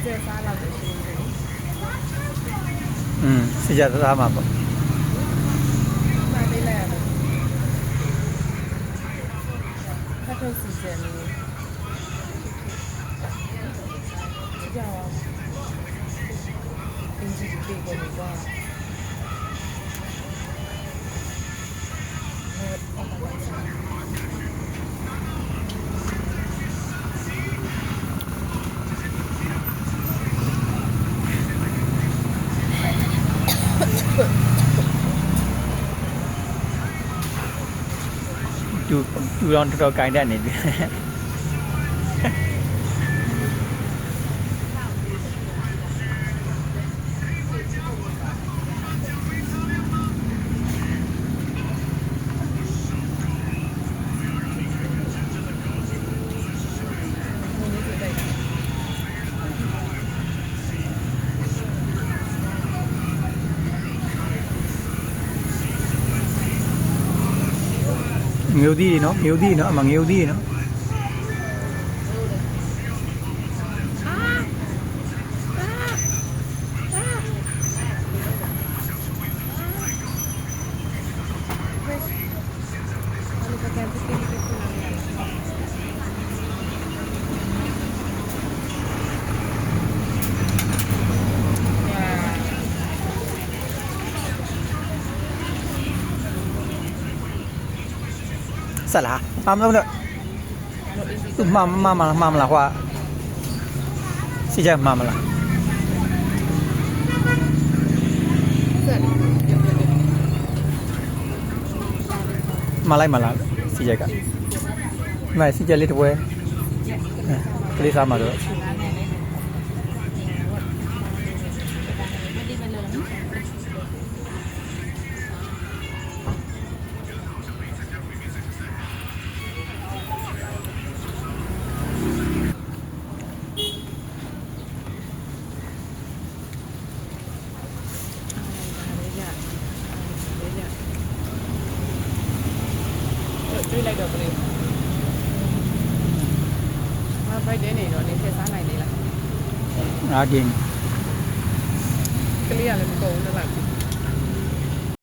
20စားလောက်ပဲရှိတယ်စီကြသားမှာပေါ့မှာလေးလိုက်ရတယ်ခတ်ထုတ်စီစံလေးကြောက်အင်ဂျီပြေကိုလည်းကွာတူတော်တော်ကင်တတ်နေပြီငြိုသည်နော်ငြိုသည်နော်အမငြိုသည်နော်salah paham tak tu mam lah Hua si jam mam lah malai malah si jaga mai si jali tu boleh beli sama tuတွေ့လိုက်တော့ကလေးမဖိုက်တဲ့နေတော့နေထည့်စားနိုင်လေလားငါกินကလေးကလည်းမကုန်ဘူးလား